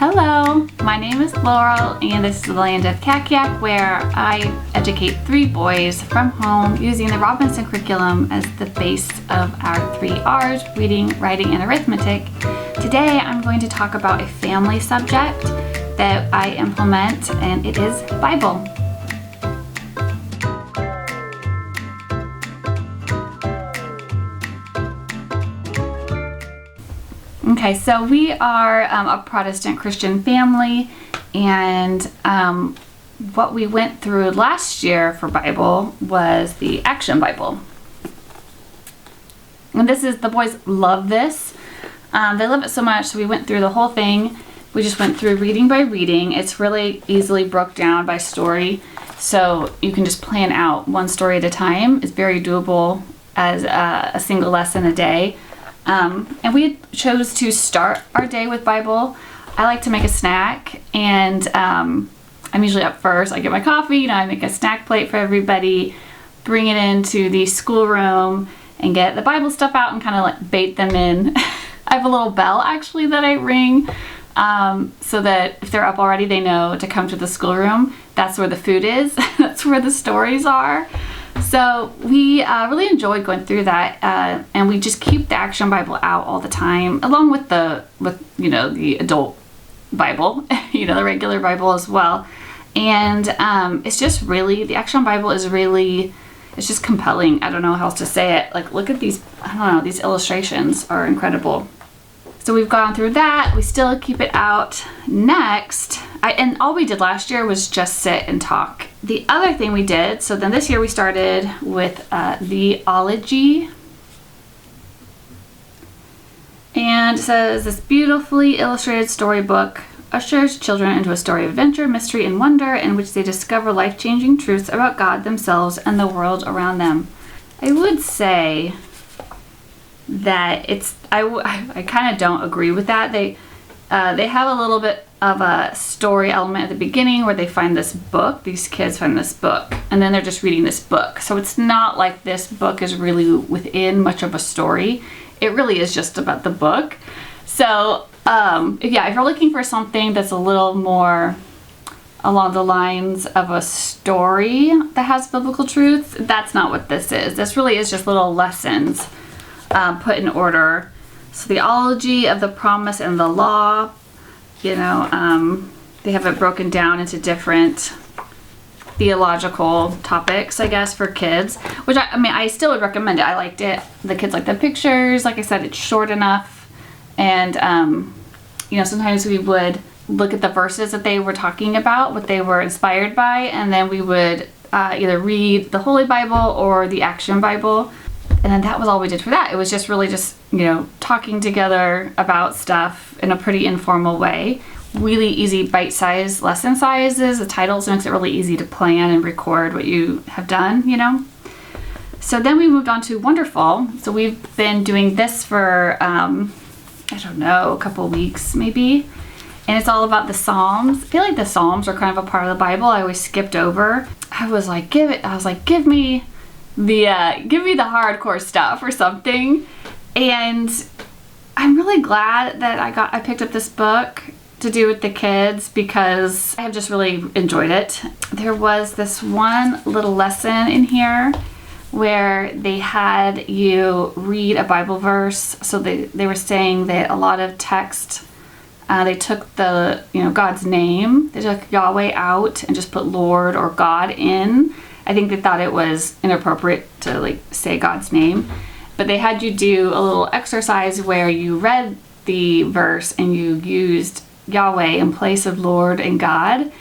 Hello, my name is Laurel and this is the land of Kakiak, where I educate 3 boys from home using the Robinson curriculum as the base of our 3 R's, reading, writing, and arithmetic. Today I'm going to talk about a family subject that I implement, and it is Bible. Okay, so we are a Protestant Christian family, and what we went through last year for Bible was the Action Bible. And the boys love this. They love it so much, so we went through the whole thing. We just went through reading by reading. It's really easily broke down by story, so you can just plan out one story at a time. It's very doable as a single lesson a day. And we chose to start our day with Bible. I like to make a snack, and I'm usually up first. I get my coffee, I make a snack plate for everybody, bring it into the schoolroom, and get the Bible stuff out and kind of like bait them in. I have a little bell actually that I ring, so that if they're up already, they know to come to the schoolroom. That's where the food is. That's where the stories are. So we really enjoyed going through that, and we just keep the Action Bible out all the time, along with the adult Bible, the regular Bible as well. And it's just really, the Action Bible is really, it's just compelling. I don't know how else to say it. Like, look at these, these illustrations are incredible. So we've gone through that. We still keep it out. Next, and all we did last year was just sit and talk. The other thing we did, so then this year we started with theology. And it says, this beautifully illustrated storybook ushers children into a story of adventure, mystery, and wonder in which they discover life-changing truths about God, themselves, and the world around them. I would say that I kind of don't agree with that. They have a little bit of a story element at the beginning where they find this book. These kids find this book, and then they're just reading this book. So it's not like this book is really within much of a story. It really is just about the book. So if you're looking for something that's a little more along the lines of a story that has biblical truths, that's not what this is. This really is just little lessons put in order. So theology of the promise and the law, they have it broken down into different theological topics, I guess, for kids, which I still would recommend it. I liked it. The kids like the pictures. Like I said, it's short enough. And, sometimes we would look at the verses that they were talking about, what they were inspired by, and then we would either read the Holy Bible or the Action Bible. And then that was all we did for that. It was just really just, talking together about stuff in a pretty informal way. Really easy bite-sized lesson sizes. The titles makes it really easy to plan and record what you have done, So then we moved on to Wonderful. So we've been doing this for, a couple weeks maybe. And it's all about the Psalms. I feel like the Psalms are kind of a part of the Bible I always skipped over. I was like, give me the hardcore stuff or something. And I'm really glad that I picked up this book to do with the kids, because I have just really enjoyed it. There was this one little lesson in here where they had you read a Bible verse. So they were saying that a lot of text, they took God's name, they took Yahweh out and just put Lord or God in. I think they thought it was inappropriate to say God's name, but they had you do a little exercise where you read the verse and you used Yahweh in place of Lord and God,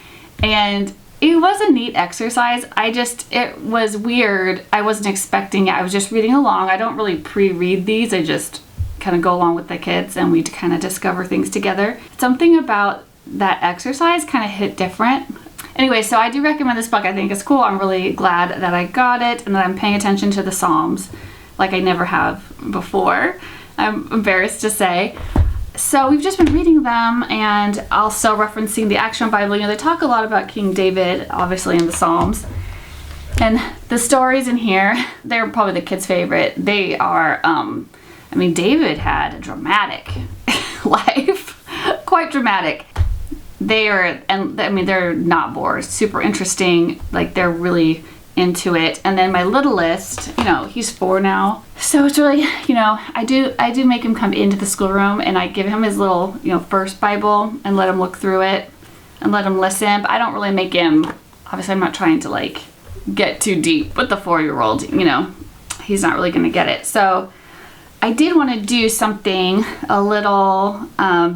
and it was a neat exercise. It was weird. I wasn't expecting it. I was just reading along. I don't really pre-read these. I just kind of go along with the kids and we kind of discover things together. Something about that exercise kind of hit different. Anyway, so I do recommend this book. I think it's cool. I'm really glad that I got it and that I'm paying attention to the Psalms like I never have before. I'm embarrassed to say. So we've just been reading them and also referencing the Action Bible. They talk a lot about King David, obviously, in the Psalms. And the stories in here, they're probably the kids' favorite. They are, David had a dramatic life, quite dramatic. they are, and I mean, they're not bored. Super interesting. Like, they're really into it. And then my littlest, you know, he's 4 now, so it's really, you know, I do make him come into the schoolroom, and I give him his little, you know, first Bible and let him look through it and let him listen. But I don't really make him, obviously I'm not trying to like get too deep with the 4-year-old, you know, he's not really gonna get it. So I did want to do something a little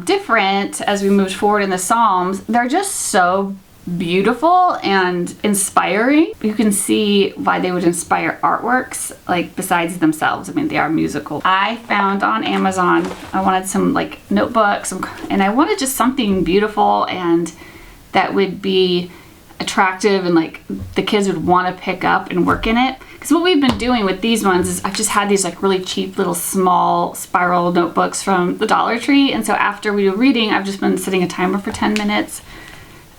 different as we moved forward in the Psalms. They're just so beautiful and inspiring. You can see why they would inspire artworks, like besides themselves. I mean, they are musical. I found on Amazon, I wanted some like notebooks, and I wanted just something beautiful and that would be attractive and like the kids would want to pick up and work in it. Because what we've been doing with these ones is I've just had these like really cheap little small spiral notebooks from the Dollar Tree, and so after we do reading, I've just been setting a timer for 10 minutes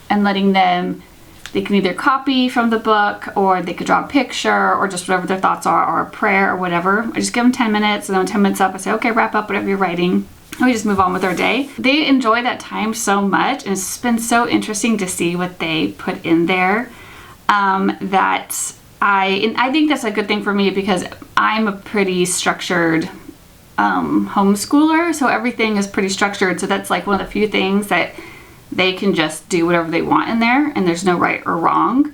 and letting them, they can either copy from the book or they could draw a picture or just whatever their thoughts are, or a prayer or whatever. I just give them 10 minutes, and then when 10 minutes up, I say, okay, wrap up whatever you're writing. And we just move on with our day. They enjoy that time so much, and it's been so interesting to see what they put in there. That I think that's a good thing for me, because I'm a pretty structured homeschooler, so everything is pretty structured. So that's like one of the few things that they can just do whatever they want in there, and there's no right or wrong.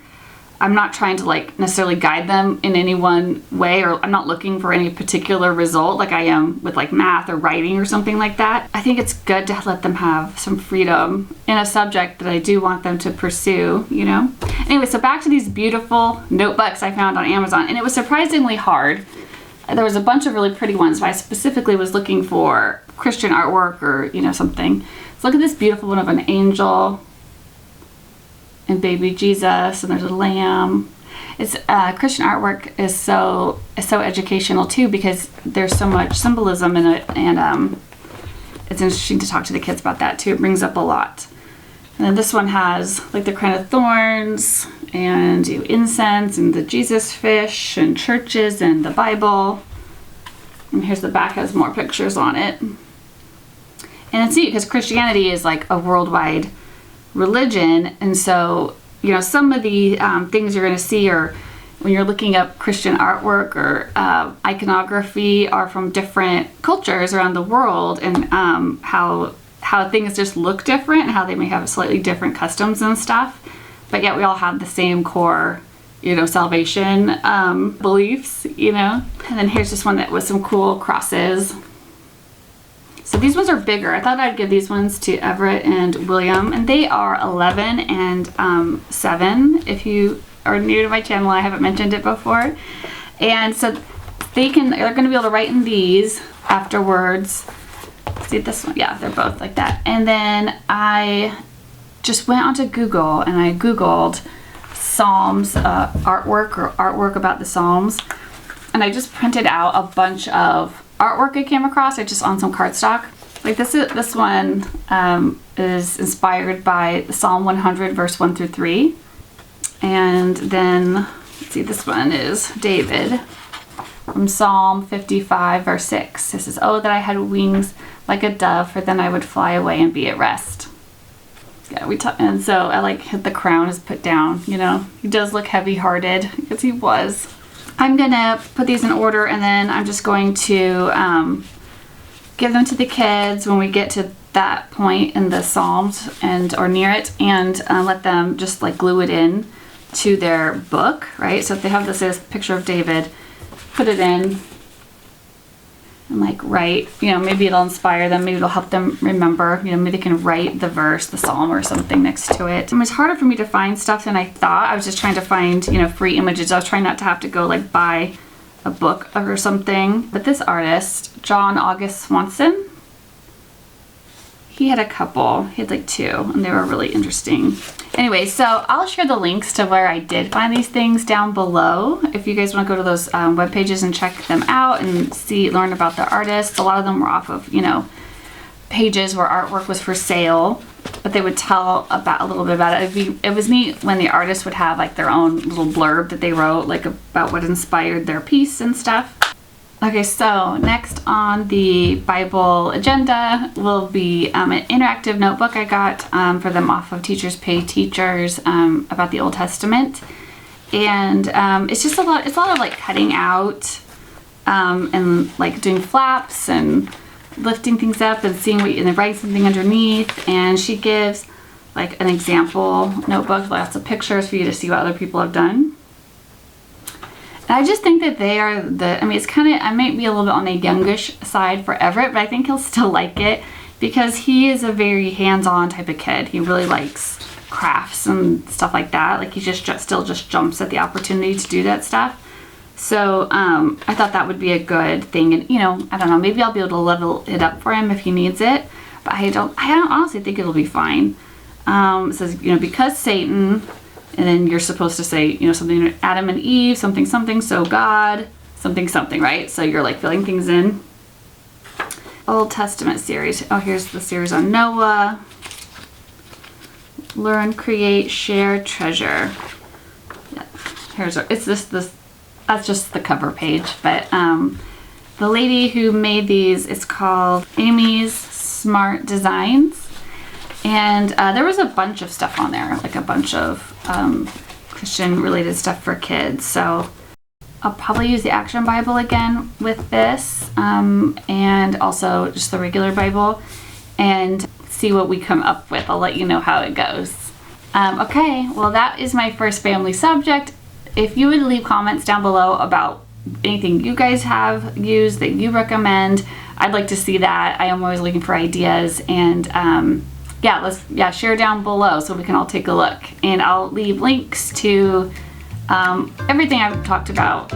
I'm not trying to like necessarily guide them in any one way, or I'm not looking for any particular result like I am with like math or writing or something like that. I think it's good to let them have some freedom in a subject that I do want them to pursue, you know? Anyway, so back to these beautiful notebooks I found on Amazon, and it was surprisingly hard. There was a bunch of really pretty ones, but I specifically was looking for Christian artwork or, you know, something. So look at this beautiful one of an angel and baby Jesus, and there's a lamb. It's Christian artwork is so educational too, because there's so much symbolism in it, and it's interesting to talk to the kids about that too. It brings up a lot. And then this one has like the crown of thorns and incense and the Jesus fish and churches and the Bible. And here's the back, has more pictures on it. And it's neat because Christianity is like a worldwide religion, and so, you know, some of the things you're going to see, or when you're looking up Christian artwork or iconography, are from different cultures around the world, and how things just look different, and how they may have slightly different customs and stuff, but yet we all have the same core, you know, salvation beliefs, you know. And then here's just one that was some cool crosses. So these ones are bigger. I thought I'd give these ones to Everett and William, and they are 11 and 7. If you are new to my channel, I haven't mentioned it before. And so they're going to be able to write in these afterwards. See this one? Yeah, they're both like that. And then I just went onto Google and I Googled Psalms artwork, or artwork about the Psalms, and I just printed out a bunch of artwork I came across. I just on some cardstock. Like this one is inspired by Psalm 100 verse 1 through 3. And then, let's see, this one is David from Psalm 55 verse 6. This is, oh, that I had wings like a dove, for then I would fly away and be at rest. Yeah, and so I like the crown is put down, you know. He does look heavy-hearted, because he was. I'm gonna put these in order, and then I'm just going to give them to the kids when we get to that point in the Psalms or near it, and let them just like glue it in to their book, right? So if they have this picture of David, put it in and like write, you know, maybe it'll inspire them, maybe it'll help them remember, you know, maybe they can write the verse, the psalm or something next to it. It was harder for me to find stuff than I thought. I was just trying to find, you know, free images. I was trying not to have to go like buy a book or something. But this artist, John August Swanson, he had a couple. He had like 2, and they were really interesting. Anyway, so I'll share the links to where I did find these things down below. If you guys want to go to those web pages and check them out and learn about the artists. A lot of them were off of, you know, pages where artwork was for sale, but they would tell about a little bit about it. It was neat when the artists would have like their own little blurb that they wrote, like about what inspired their piece and stuff. Okay, so next on the Bible agenda will be an interactive notebook I got for them off of Teachers Pay Teachers about the Old Testament. And it's just a lot of like cutting out and like doing flaps and lifting things up and seeing and then writing something underneath. And she gives like an example notebook, lots of pictures for you to see what other people have done. And I just think that they are it's kind of, I might be a little bit on the youngish side for Everett, but I think he'll still like it because he is a very hands-on type of kid. He really likes crafts and stuff like that. Like he still jumps at the opportunity to do that stuff. So I thought that would be a good thing. And I don't know, maybe I'll be able to level it up for him if he needs it. But I don't honestly think it'll be fine. It says, because Satan, and then you're supposed to say, something Adam and Eve, something, so God, something, right? So you're like filling things in. Old Testament series. Oh, here's the series on Noah. Learn, create, share, treasure. Yeah. It's this. That's just the cover page. But the lady who made these is called Amy's Smart Designs. And there was a bunch of stuff on there, like a bunch of Christian related stuff for kids. So I'll probably use the Action Bible again with this and also just the regular Bible and see what we come up with. I'll let you know how it goes. Okay, well that is my first family subject. If you would leave comments down below about anything you guys have used that you recommend, I'd like to see that. I am always looking for ideas, and share down below so we can all take a look. And I'll leave links to everything I've talked about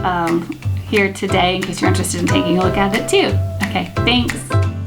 here today in case you're interested in taking a look at it too. Okay, thanks.